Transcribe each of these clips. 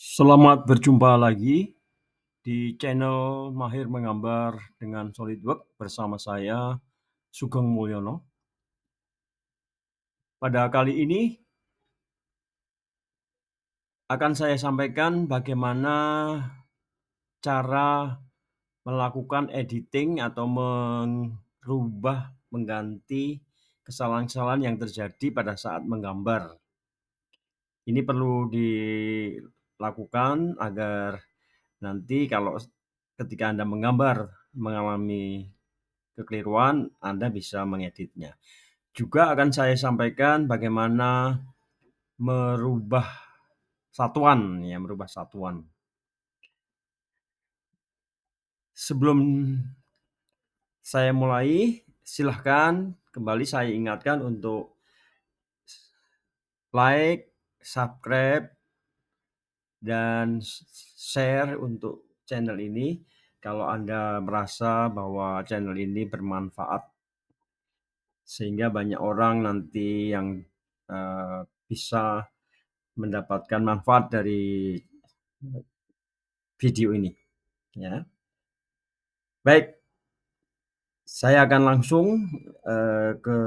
Selamat berjumpa lagi di channel Mahir Menggambar dengan SolidWorks bersama saya Sugeng Mulyono. Pada kali ini akan saya sampaikan bagaimana cara melakukan editing atau mengganti kesalahan-kesalahan yang terjadi pada saat menggambar. Ini perlu dilakukan agar nanti kalau ketika Anda menggambar mengalami kekeliruan, Anda bisa mengeditnya. Juga akan saya sampaikan bagaimana merubah satuan. Sebelum saya mulai, silahkan kembali saya ingatkan untuk like, subscribe, dan share untuk channel ini kalau Anda merasa bahwa channel ini bermanfaat, sehingga banyak orang nanti yang bisa mendapatkan manfaat dari video ini, ya. Baik, saya akan langsung ke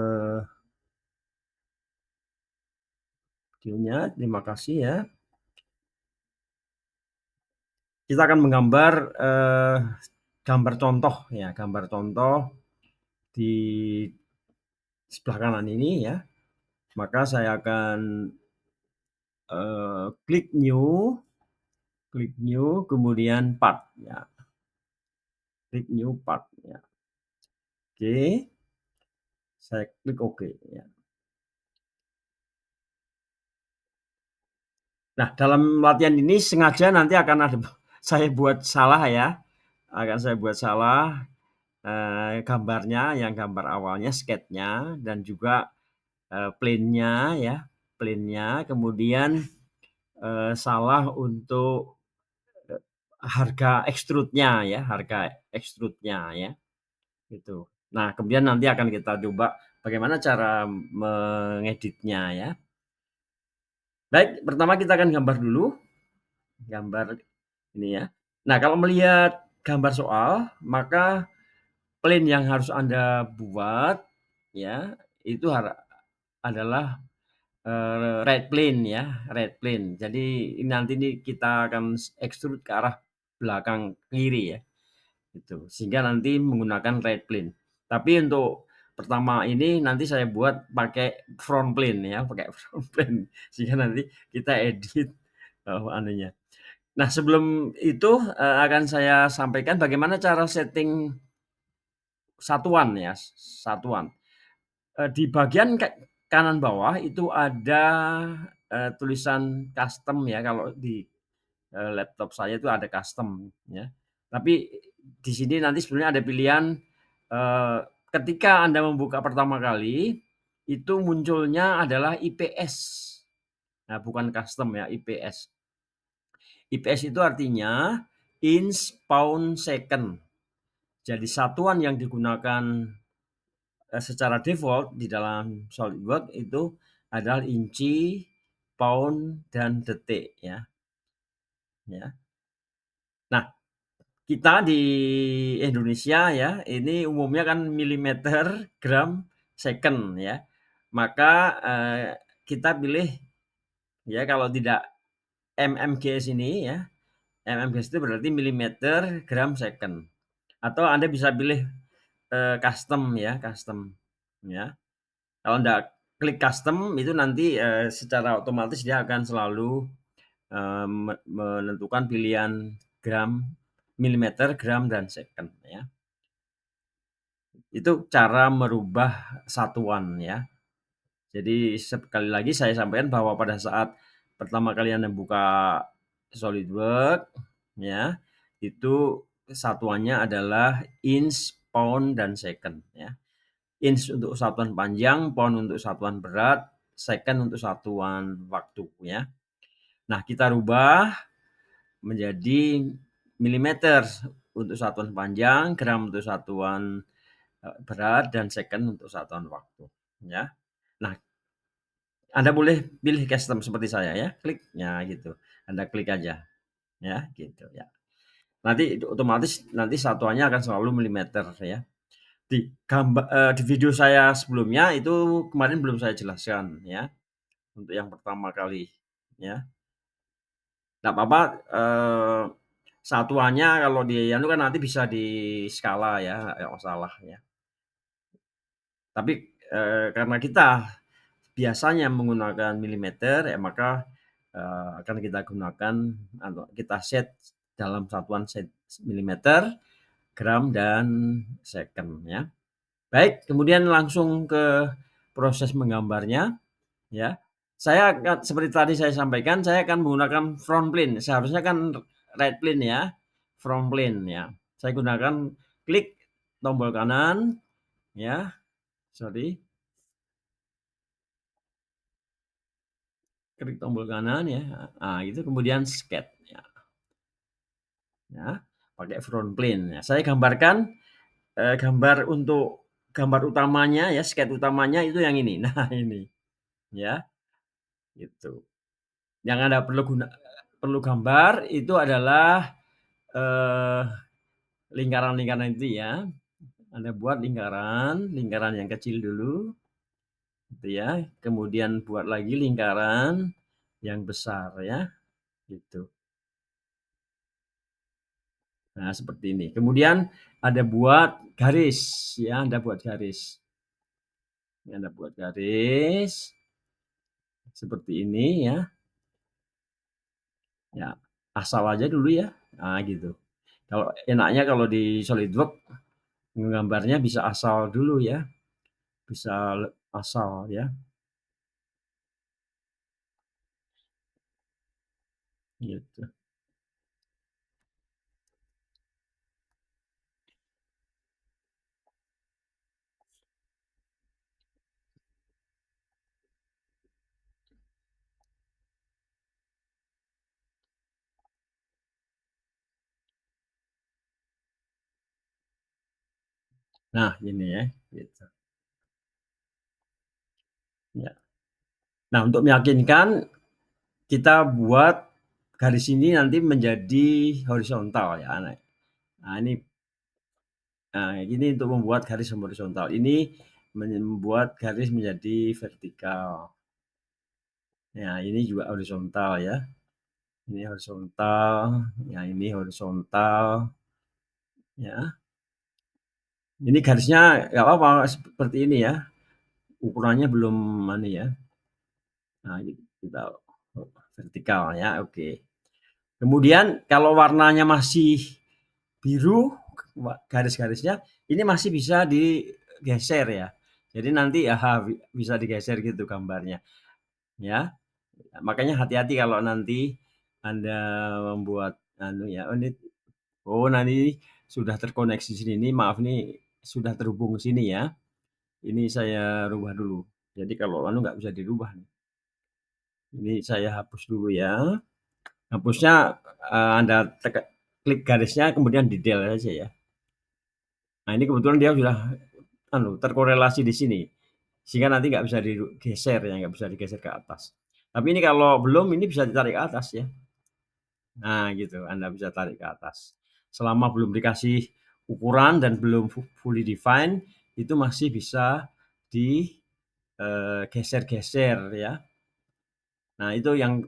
videonya. Terima kasih ya. Kita akan menggambar gambar contoh ya, gambar contoh di sebelah kanan ini ya. Maka saya akan klik new, kemudian part ya. Klik new part ya. Oke. Saya klik OK ya. Nah, dalam latihan ini sengaja nanti akan ada saya buat salah ya. Akan saya buat salah gambarnya, yang gambar awalnya sketnya dan juga plane-nya ya, plane-nya. Kemudian salah untuk harga extrude-nya ya, harga extrude-nya ya. Gitu. Nah, kemudian nanti akan kita coba bagaimana cara mengeditnya ya. Baik, pertama kita akan gambar dulu. Gambar ini ya. Nah, kalau melihat gambar soal, maka plane yang harus Anda buat ya, itu adalah right plane ya, right plane. Jadi nanti ini kita akan extrude ke arah belakang kiri ya. Gitu. Sehingga nanti menggunakan right plane. Tapi untuk pertama ini nanti saya buat pakai front plane ya, pakai front plane. Sehingga nanti kita edit anunya. Nah, sebelum itu akan saya sampaikan bagaimana cara setting satuan ya, satuan. Di bagian kanan bawah itu ada tulisan custom ya, kalau di laptop saya itu ada custom ya. Tapi di sini nanti sebenarnya ada pilihan ketika Anda membuka pertama kali itu munculnya adalah IPS. Nah, bukan custom ya, IPS. IPS itu artinya inch, pound, second. Jadi satuan yang digunakan secara default di dalam SolidWorks itu adalah inci, pound, dan detik ya. Nah, kita di Indonesia ya, ini umumnya kan milimeter, gram, second ya. Maka kita pilih ya, kalau tidak mmgs ini ya. mmgs itu berarti milimeter, gram, second. Atau Anda bisa pilih custom ya, custom ya. Kalau Anda klik custom itu nanti secara otomatis dia akan selalu menentukan pilihan gram, milimeter, gram, dan second ya. Itu cara merubah satuan ya. Jadi sekali lagi saya sampaikan bahwa pada saat pertama kali Anda buka SolidWorks ya, itu satuannya adalah inch, pound, dan second ya. Inch untuk satuan panjang, pound untuk satuan berat, second untuk satuan waktu ya. Nah, kita rubah menjadi milimeter untuk satuan panjang, gram untuk satuan berat, dan second untuk satuan waktu ya. Nah, Anda boleh pilih custom seperti saya ya, klik, ya gitu. Anda klik aja, ya gitu ya. Nanti otomatis nanti satuannya akan selalu milimeter ya. Di video saya sebelumnya itu kemarin belum saya jelaskan ya, untuk yang pertama kali ya. Nggak apa-apa, satuannya kalau di anu kan nanti bisa di skala ya, nggak masalah ya. Tapi, karena kita biasanya menggunakan milimeter, ya maka, akan kita gunakan atau kita set dalam satuan milimeter, gram, dan second ya. Baik, kemudian langsung ke proses menggambarnya ya. Saya akan seperti tadi saya sampaikan, saya akan menggunakan front plane, seharusnya kan right plane ya, front plane ya. Saya gunakan klik tombol kanan ya, sorry, klik tombol kanan ya, nah itu kemudian sketch ya, pakai front plane ya. Saya gambarkan, gambar untuk gambar utamanya ya, sketch utamanya itu yang ini. Nah ini ya, gitu. Yang Anda perlu gambar itu adalah, eee, lingkaran-lingkaran itu ya. Anda buat lingkaran, lingkaran yang kecil dulu gitu ya, kemudian buat lagi lingkaran yang besar ya, gitu. Nah, seperti ini. Kemudian Anda buat garis ya, Anda buat garis. Anda buat garis seperti ini ya. Ya, asal aja dulu ya. Nah, gitu. Kalau enaknya kalau di SolidWorks menggambarnya bisa asal dulu ya, bisa asal ya, gitu. Nah, ini ya, gitu. Ya. Nah, untuk meyakinkan kita buat garis ini nanti menjadi horizontal ya. Nah, ini untuk membuat garis horizontal. Ini membuat garis menjadi vertikal. Ya, ini juga horizontal ya. Ini horizontal, ya ini horizontal, ya. Ini garisnya nggak apa-apa seperti ini ya. Ukurannya belum mana ya. Nah, kita vertikal ya, oke. Kemudian kalau warnanya masih biru garis-garisnya, ini masih bisa digeser ya. Jadi nanti ya bisa digeser gitu gambarnya ya. Makanya hati-hati kalau nanti Anda membuat anu ya, nanti sudah terkoneksi sini. Ini maaf nih sudah terhubung sini ya. Ini saya rubah dulu. Jadi kalau anu nggak bisa dirubah nih. Ini saya hapus dulu ya. Hapusnya Anda klik garisnya kemudian detail saja ya. Nah ini kebetulan dia sudah terkorelasi di sini. Sehingga nanti nggak bisa digeser ya, nggak bisa digeser ke atas. Tapi ini kalau belum, ini bisa ditarik ke atas ya. Nah gitu, Anda bisa tarik ke atas. Selama belum dikasih ukuran dan belum fully define, itu masih bisa digeser-geser ya. Nah itu yang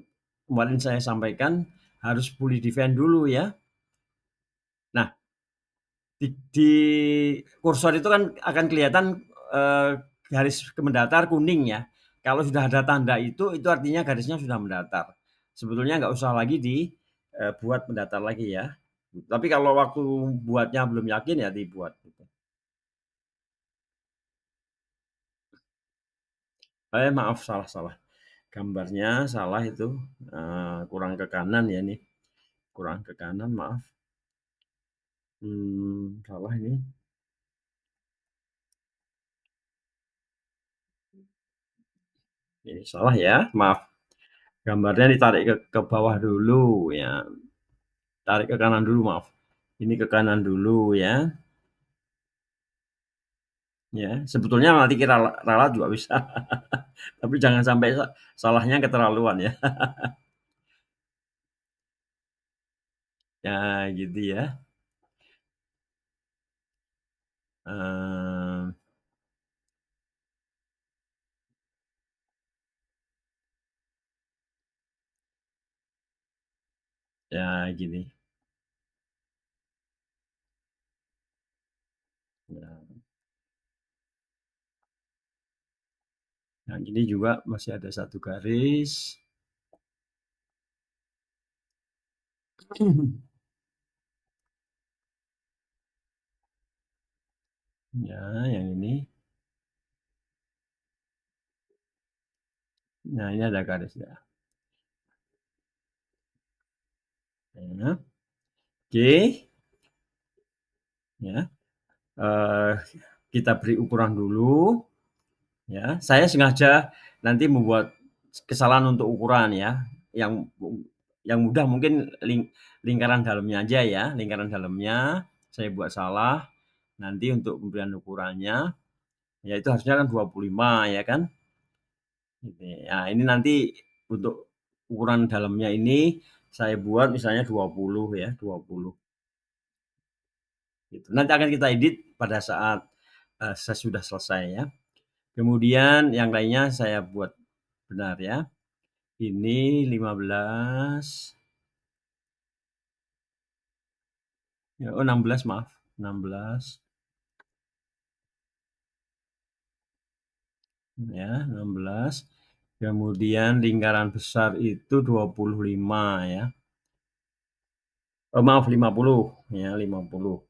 kemarin saya sampaikan, harus fully define dulu ya. Nah, di kursor itu kan akan kelihatan garis mendatar kuning ya. Kalau sudah ada tanda itu artinya garisnya sudah mendatar. Sebetulnya nggak usah lagi dibuat mendatar lagi ya. Tapi kalau waktu buatnya belum yakin ya dibuat. Gitu. Maaf salah-salah. Gambarnya salah itu, kurang ke kanan ya nih. Kurang ke kanan maaf. Salah ini. Ini salah ya, maaf. Gambarnya ditarik ke bawah dulu ya. Tarik ke kanan dulu maaf. Ini ke kanan dulu ya. Ya, sebetulnya nanti kita ralat juga bisa, tapi jangan sampai salahnya keterlaluan ya. Ya gitu ya. Eee, ya gini, ya, yang ini juga masih ada satu garis. Ya, yang ini. Nah, ini ada garis ya. Ya, oke, ya, eee, kita beri ukuran dulu, ya. Saya sengaja nanti membuat kesalahan untuk ukuran ya, yang yang mudah mungkin lingkaran dalamnya aja ya, lingkaran dalamnya saya buat salah, nanti untuk pemberian ukurannya, ya itu harusnya kan 25 ya kan, gitu. Nah, ini nanti untuk ukuran dalamnya ini saya buat misalnya 20 ya, 20 gitu. Nanti akan kita edit pada saat, sesudah selesai ya. Kemudian yang lainnya saya buat benar ya. Ini 15, ya, oh 16 maaf, 16 ya, 16. Kemudian lingkaran besar itu 25 ya. Oh maaf 50 ya, 50.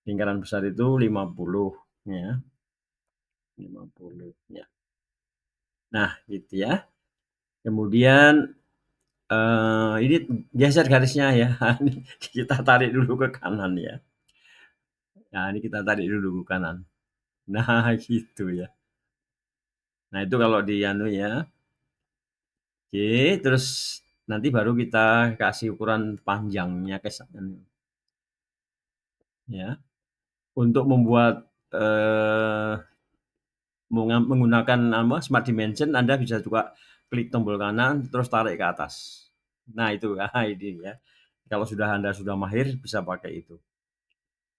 Lingkaran besar itu 50 ya, 50 ya. Nah, gitu ya. Kemudian ini geser garisnya ya. Ini kita tarik dulu ke kanan ya. Nah, ini kita tarik dulu ke kanan. Nah, gitu ya. Nah, itu kalau di anu ya. Oke, terus nanti baru kita kasih ukuran panjangnya ke sana ya. Untuk membuat menggunakan apa, Smart Dimension Anda bisa juga klik tombol kanan terus tarik ke atas. Nah, itu ini ya. Kalau Anda sudah mahir bisa pakai itu.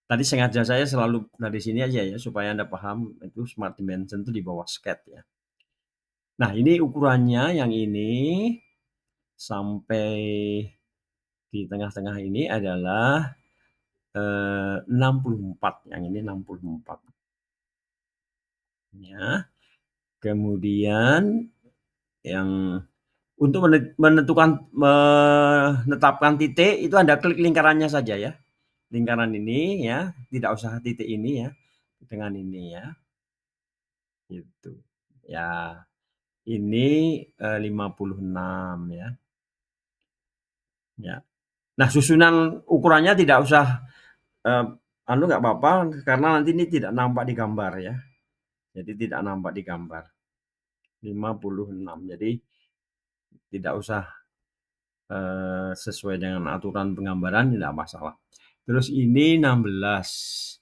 Tadi sengaja saya selalu dari sini aja ya supaya Anda paham itu Smart Dimension itu di bawah sketch ya. Nah, ini ukurannya yang ini sampai di tengah-tengah ini adalah 64, yang ini 64 ya. Kemudian yang untuk menetapkan titik itu Anda klik lingkarannya saja ya. Lingkaran ini ya, tidak usah titik ini ya. Dengan ini ya, gitu. Ya, ini 56 ya. Ya. Nah, susunan ukurannya tidak usah eh, anu nggak apa-apa karena nanti ini tidak nampak di gambar ya. Jadi tidak nampak di gambar. 56. Jadi tidak usah sesuai dengan aturan penggambaran tidak masalah. Terus ini 16.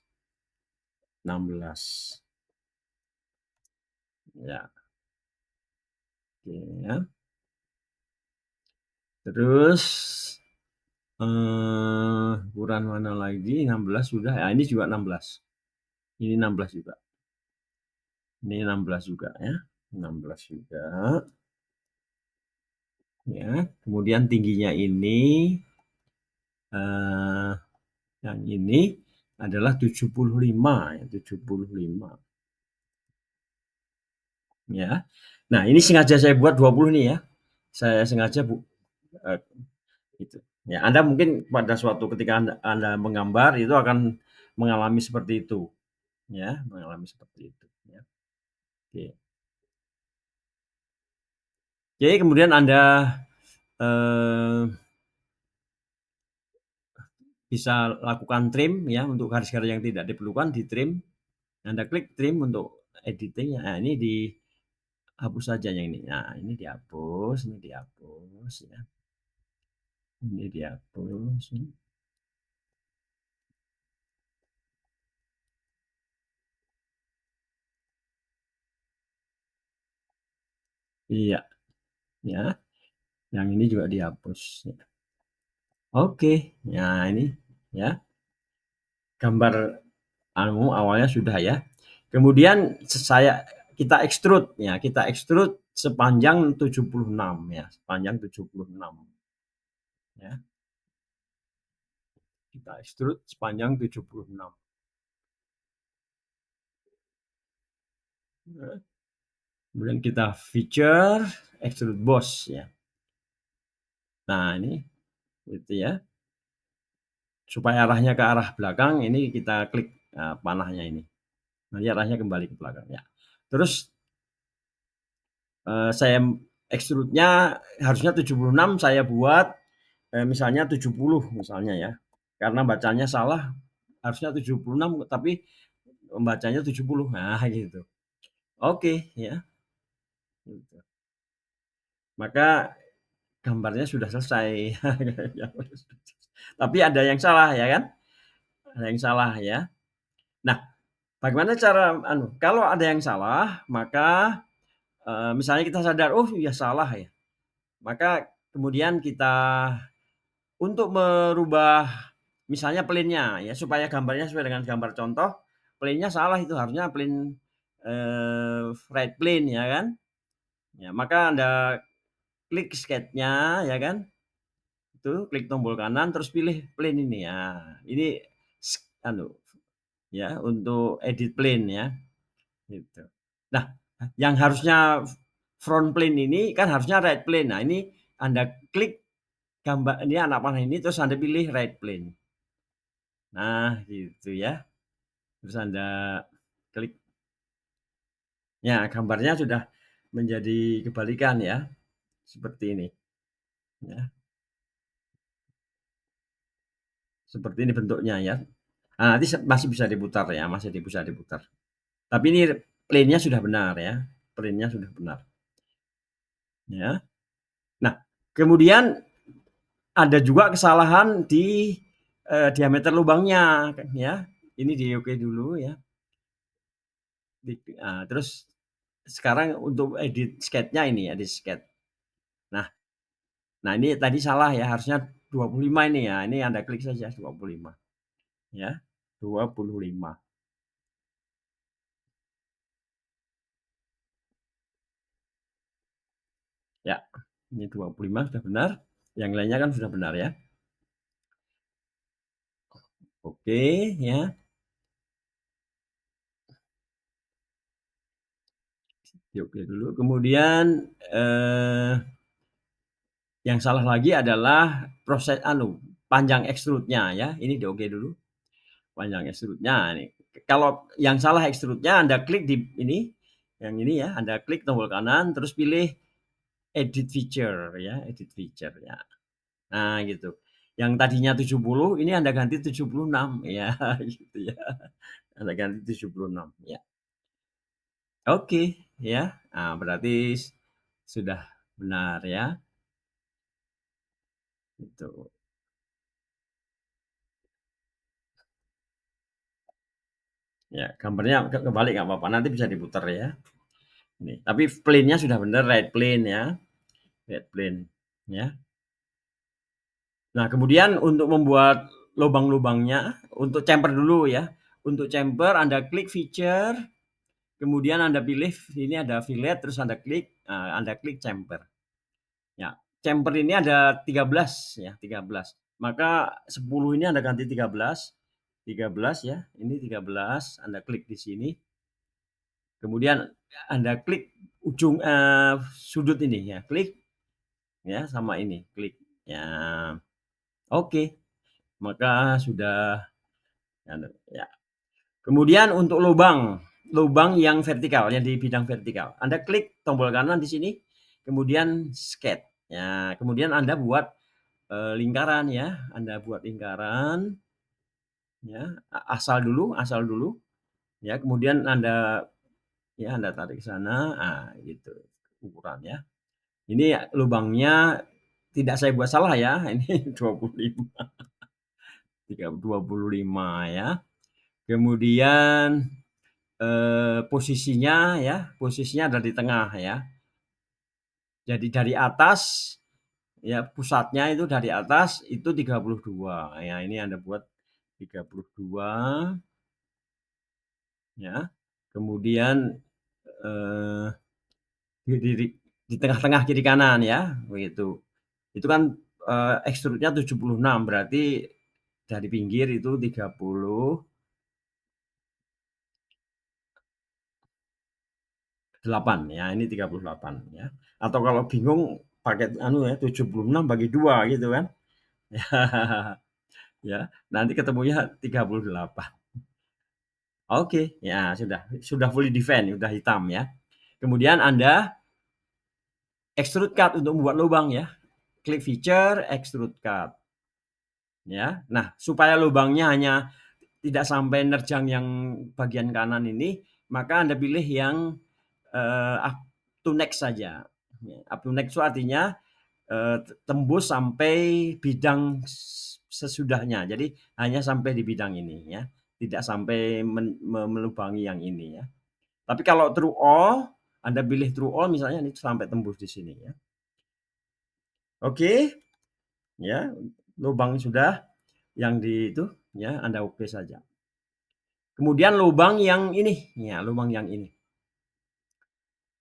16. Ya, oke ya. Terus ukuran mana lagi? 16 sudah. Ya, ini juga 16. Ini 16 juga. Ini 16 juga ya. 16 juga. Ya, kemudian tingginya ini eh, yang ini adalah 75 ya, 75. Ya. Nah, ini sengaja saya buat 20 nih ya. Saya sengaja eh, itu. Ya, Anda mungkin pada suatu ketika Anda menggambar itu akan mengalami seperti itu, ya, mengalami seperti itu, ya. Oke. Jadi kemudian Anda eh, bisa lakukan trim ya untuk garis-garis yang tidak diperlukan di trim. Anda klik trim untuk editing. Nah, ini dihapus saja yang ini. Nah, ini dihapus ya. Ini dihapus. Iya, ya. Yang ini juga dihapus. Oke, nah ini ya gambar awalnya sudah ya. Kemudian kita extrude ya, kita extrude sepanjang 76 ya, sepanjang 76 ya. Kita extrude sepanjang 76. Kemudian kita feature extrude boss ya. Nah, ini gitu ya. Supaya arahnya ke arah belakang, ini kita klik panahnya ini. Nanti arahnya kembali ke belakang ya. Terus saya extrude-nya harusnya 76, saya buat misalnya 70 misalnya ya. Karena bacanya salah, harusnya 76 tapi membacanya 70. Nah, gitu. Oke ya. Gitu. Maka gambarnya sudah selesai. Tapi ada yang salah ya kan? Ada yang salah ya. Nah, bagaimana cara kalau ada yang salah, maka misalnya kita sadar, oh ya salah ya. Maka kemudian kita untuk merubah misalnya plane-nya ya supaya gambarnya sesuai dengan gambar contoh, plane-nya salah itu harusnya plane right plane ya kan. Ya, maka Anda klik sketch-nya ya kan. Itu klik tombol kanan terus pilih plane ini ya. Ini ya untuk edit plane ya. Gitu. Nah, yang harusnya front plane ini kan harusnya right plane. Nah, ini Anda klik gambar ini anak panah ini terus Anda pilih right plane. Nah, gitu ya. Terus Anda klik. Ya, gambarnya sudah menjadi kebalikan ya. Seperti ini. Ya. Seperti ini bentuknya ya. Nah, nanti masih bisa diputar ya, masih bisa diputar. Tapi ini plane-nya sudah benar ya. Plane-nya sudah benar. Ya. Nah, kemudian ada juga kesalahan di diameter lubangnya ya. Ini di oke dulu ya. Terus sekarang untuk edit sketch-nya ini ya, di sketch. Nah, ini tadi salah ya, harusnya 25 ini ya. Ini Anda klik saja 25 ya. 25. Ya. Ini 25 sudah benar. Yang lainnya kan sudah benar ya. Oke ya. Oke dulu. Kemudian yang salah lagi adalah proses panjang extrude-nya ya. Ini di oke dulu. Panjang extrude-nya nih. Kalau yang salah extrude-nya Anda klik di ini, yang ini ya, Anda klik tombol kanan terus pilih edit feature ya, edit feature ya. Nah, gitu. Yang tadinya 70 ini Anda ganti 76 ya, gitu ya. Anda ganti 76 ya. Oke ya. Nah, berarti sudah benar ya. Itu. Ya, gambarnya kebalik nggak apa-apa. Nanti bisa diputar ya. Ini. Tapi plane-nya sudah benar, right plane ya. Right plane ya. Nah, kemudian untuk membuat lubang-lubangnya, untuk chamfer dulu ya. Untuk chamfer Anda klik feature, kemudian Anda pilih ini ada fillet, terus Anda klik chamfer. Ya, chamfer ini ada 13 ya, 13. Maka 10 ini Anda ganti 13. 13 ya. Ini 13, Anda klik di sini. Kemudian Anda klik ujung sudut ini ya, klik ya sama ini, klik. Ya. Oke. Maka sudah ya. Kemudian untuk lubang yang vertikal, yang di bidang vertikal. Anda klik tombol kanan di sini, kemudian sketch. Ya, kemudian Anda buat lingkaran ya. Anda buat lingkaran ya, asal dulu ya. Kemudian Anda tarik ke sana. Gitu ukuran ya. Ini lubangnya tidak saya buat salah ya. Ini 25. 25 ya. Kemudian posisinya ada di tengah ya. Jadi dari atas, ya pusatnya itu dari atas itu 32. Ya, ini Anda buat 32 ya. Kemudian eh, di tengah-tengah kiri kanan ya, begitu. Itu kan ekstrudnya 76, berarti dari pinggir itu 38 ya, ini 38 ya. Atau kalau bingung pakai anu ya 76 bagi 2 gitu kan. Ya, nanti ketemunya 38. Oke, ya sudah fully define, sudah hitam ya. Kemudian Anda extrude cut untuk membuat lubang ya. Klik feature extrude cut. Ya. Nah, supaya lubangnya hanya tidak sampai nerjang yang bagian kanan ini, maka Anda pilih yang up to next saja. Up to next itu artinya tembus sampai bidang sesudahnya. Jadi hanya sampai di bidang ini ya, tidak sampai melubangi yang ini ya. Tapi kalau true all, Anda pilih true all misalnya ini sampai tembus di sini ya. Oke, ya lubang sudah yang di itu ya Anda oke saja. Kemudian lubang yang ini, ya lubang yang ini.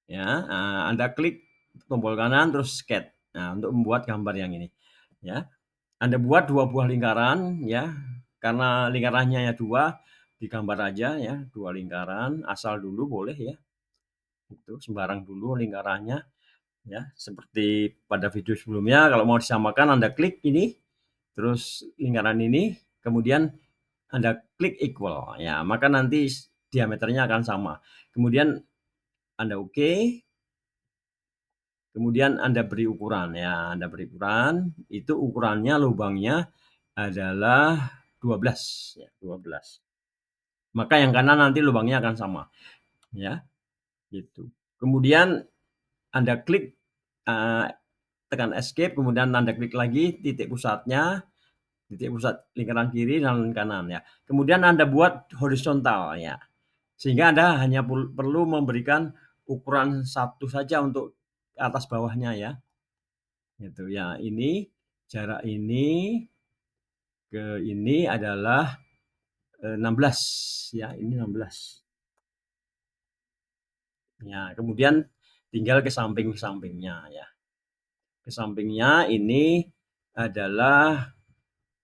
Ya, Anda klik tombol kanan terus sketch. Nah, untuk membuat gambar yang ini. Ya, Anda buat 2 buah lingkaran ya. Karena lingkarannya ya 2, digambar aja ya, 2 lingkaran, asal dulu boleh ya. Itu sembarang dulu lingkarannya ya. Seperti pada video sebelumnya kalau mau disamakan Anda klik ini, terus lingkaran ini, kemudian Anda klik equal ya, maka nanti diameternya akan sama. Kemudian Anda oke. Kemudian Anda beri ukuran ya, Anda beri ukuran, itu ukurannya lubangnya adalah 12 ya, 12. Maka yang kanan nanti lubangnya akan sama ya, gitu. Kemudian Anda klik tekan escape, kemudian Anda klik lagi titik pusatnya, titik pusat lingkaran kiri dan kanan ya. Kemudian Anda buat horizontal ya. Sehingga Anda hanya perlu memberikan ukuran satu saja untuk atas bawahnya ya. Gitu ya. Ini jarak ini ke ini adalah 16 ya, ini 16. Ya, kemudian tinggal ke samping-sampingnya ya. Ke sampingnya ini adalah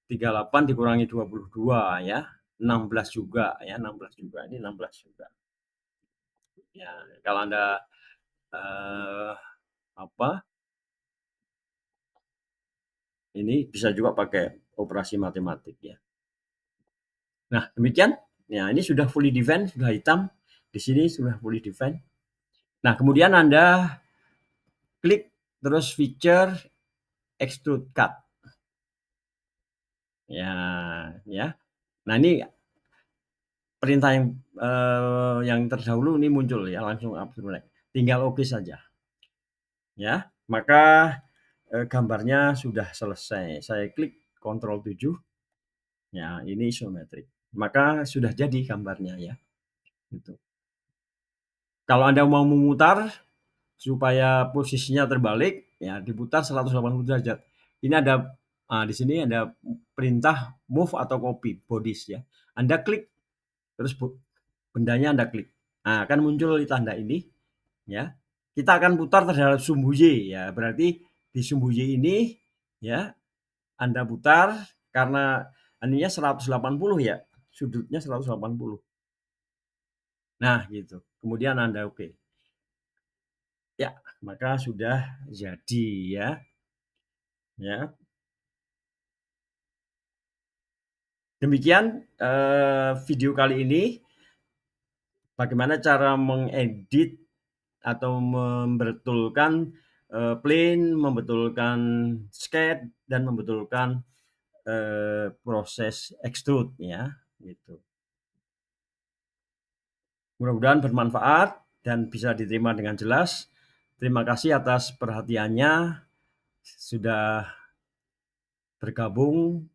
38 dikurangi 22 ya. 16 juga ya, 16 juga. Ini 16 juga. Ya, kalau Anda apa? Ini bisa juga pakai operasi matematik ya. Nah, demikian. Ya, ini sudah fully define, sudah hitam. Di sini sudah fully define. Nah, kemudian Anda klik terus feature extrude cut. Ya, ya. Nah, ini perintah yang terdahulu ini muncul ya, langsung upload. Tinggal oke saja. Ya, maka gambarnya sudah selesai. Saya klik Ctrl 7. Ya, ini isometrik. Maka sudah jadi gambarnya ya. Gitu. Kalau Anda mau memutar supaya posisinya terbalik, ya diputar 180 derajat. Ini ada di sini ada perintah move atau copy bodies ya. Anda klik terus bendanya Anda klik. Nah, akan muncul tanda ini ya. Kita akan putar terhadap sumbu Y ya. Berarti di sumbu Y ini ya Anda putar karena aninya 180 ya. Sudutnya 180. Nah, gitu. Kemudian Anda oke. Ya, maka sudah jadi ya. Ya. Demikian video kali ini bagaimana cara mengedit atau membetulkan plane, membetulkan sketch dan membetulkan proses extrude ya, gitu. Mudah-mudahan bermanfaat dan bisa diterima dengan jelas. Terima kasih atas perhatiannya sudah bergabung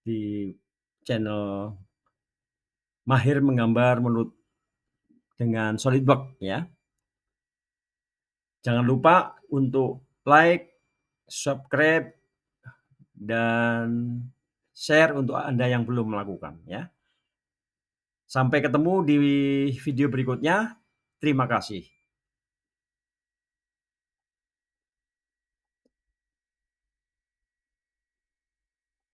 di channel Mahir Menggambar dengan SolidWorks ya. Jangan lupa untuk like, subscribe, dan share untuk Anda yang belum melakukan ya. Sampai ketemu di video berikutnya. Terima kasih.